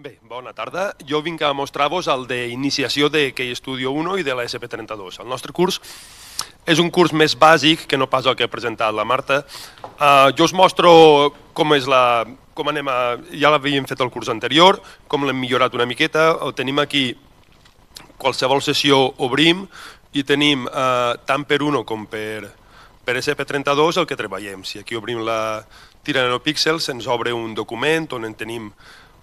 Bé, bona tarda. Jo vinc a mostrar-vos el d'iniciació de Key Studio 1 i de la SP32. El nostre curs és un curs més bàsic que no pas el que ha presentat la Marta. Jo us mostro com és la... Ja l'havíem fet el curs anterior, com l'hem millorat una miqueta. El tenim aquí, qualsevol sessió obrim i tenim tant per 1 com per SP32 el que treballem. Si aquí obrim la tira nanopíxels, ens obre un document on en tenim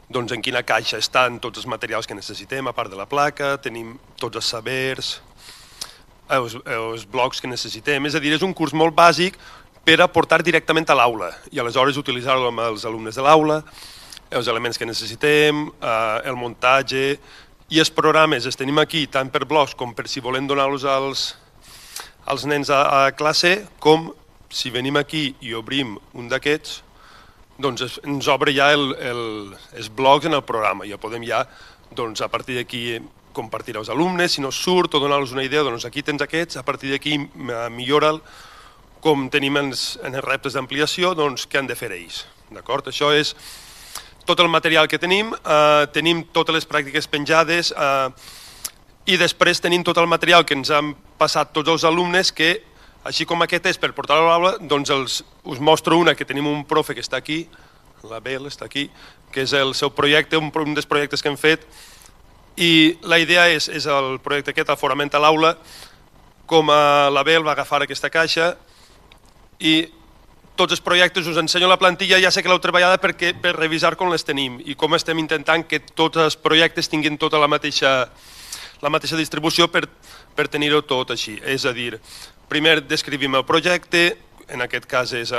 en quina caixa estan tots els materials que necessitem, a part de la placa, tenim tots els sabers, els blocs que necessitem. És a dir, és un curs molt bàsic per a portar directament a l'aula i aleshores utilitzar-lo amb els alumnes de l'aula, els elements que necessitem, el muntatge i els programes els tenim aquí tant per blocs com per si volem donar-los als nens a classe, com si venim aquí i obrim un d'aquests, doncs ens obre ja els blocs en el programa. Ja podem ja, a partir d'aquí, compartir als alumnes, si no surt, o donar-los una idea, doncs aquí tens aquests, a partir d'aquí millora'l, com tenim en els reptes d'ampliació, doncs què han de fer ells. D'acord? Això és tot el material que tenim totes les pràctiques penjades i després tenim tot el material que ens han passat tots els alumnes que, així com aquest és per portar-lo a l'aula, doncs us mostro una que tenim un profe que està aquí, la Bel està aquí, que és el seu projecte, un dels projectes que hem fet, i la idea és el projecte aquest, el Fonament a l'aula, com la Bel va agafar aquesta caixa i tots els projectes us ensenyo la plantilla, ja sé que l'heu treballada per revisar com les tenim i com estem intentant que tots els projectes tinguin tota la mateixa distribució per tenir-ho tot així. És a dir, primer descrivim el projecte, en aquest cas és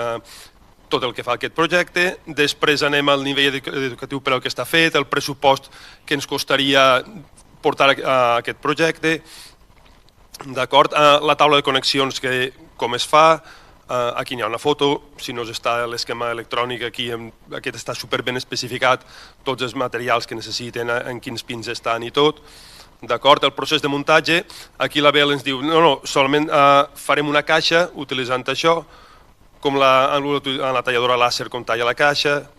tot el que fa aquest projecte, després anem al nivell educatiu per al que està fet, el pressupost que ens costaria portar aquest projecte, d'acord? La taula de connexions, com es fa, aquí n'hi ha una foto, si no està l'esquema electrònic, aquí aquest està superben especificat, tots els materials que necessiten, en quins pins estan i tot. D'acord, el procés de muntatge, aquí la Bel ens diu no, solament farem una caixa utilitzant això, com la talladora làser com talla la caixa,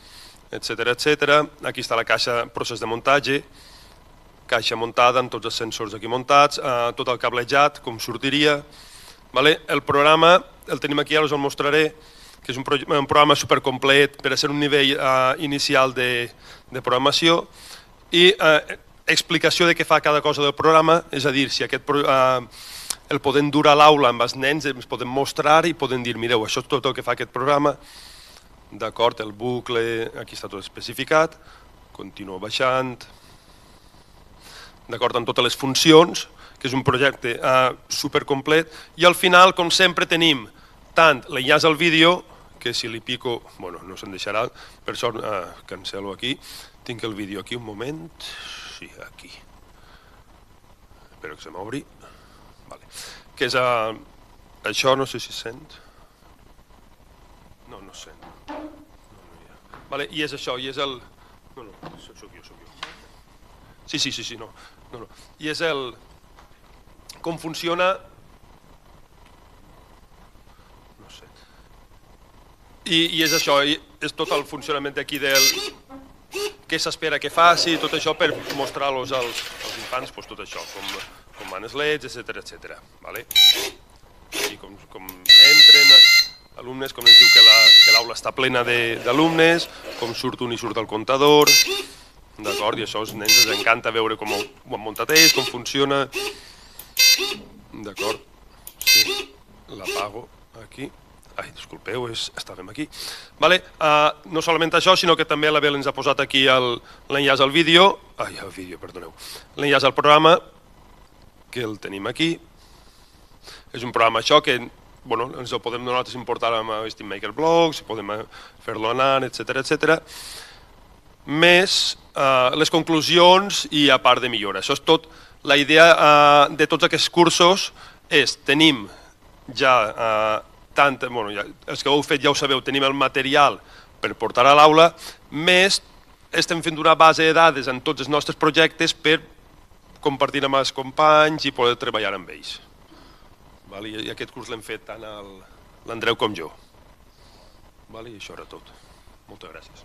etc. Aquí està la caixa, procés de muntatge, caixa muntada amb tots els sensors aquí muntats, tot el cablejat, com sortiria. El programa el tenim aquí, ara us el mostraré, que és un programa supercomplet per a ser un nivell inicial de programació i explicació de què fa cada cosa del programa, és a dir, si el podem dur a l'aula amb els nens, ens podem mostrar i podem dir, mireu, això és tot el que fa aquest programa, d'acord, el bucle, aquí està tot especificat, continuo baixant, d'acord, amb totes les funcions, que és un projecte supercomplet, i al final, com sempre, tenim tant l'enllaç al vídeo, que si li pico, bueno, no se'n deixarà, per sort cancel·lo aquí, tinc el vídeo aquí un moment. Sí, aquí. Espero que se m'obri. Que és això, no sé si sent. No sent. I és això, i és el... No, soc jo. Sí, no. I és el... Com funciona... No sé. I és això, és tot el funcionament d'aquí del... què s'espera que faci, tot això per mostrar-los als infants, tot això, com van els leds, etc. I com entren alumnes, com ens diu que l'aula està plena d'alumnes, com surt un i surt el comptador, d'acord? I això als nens els encanta veure com ho han muntat ells, com funciona, d'acord? Sí, l'apago aquí. Ai, disculpeu, estàvem aquí. No solament això, sinó que també la Bel ens ha posat aquí l'enllaç al vídeo, l'enllaç al programa, que el tenim aquí. És un programa això que ens el podem nosaltres importar amb SteamMaker Blocks, podem fer-lo anar, etc. Més les conclusions i a part de millora. Això és tot. La idea de tots aquests cursos és, tenim ja... els que ho heu fet ja ho sabeu, tenim el material per portar a l'aula, més estem fent una base de dades en tots els nostres projectes per compartir amb els companys i poder treballar amb ells. I aquest curs l'hem fet tant l'Andreu com jo. I això era tot. Moltes gràcies.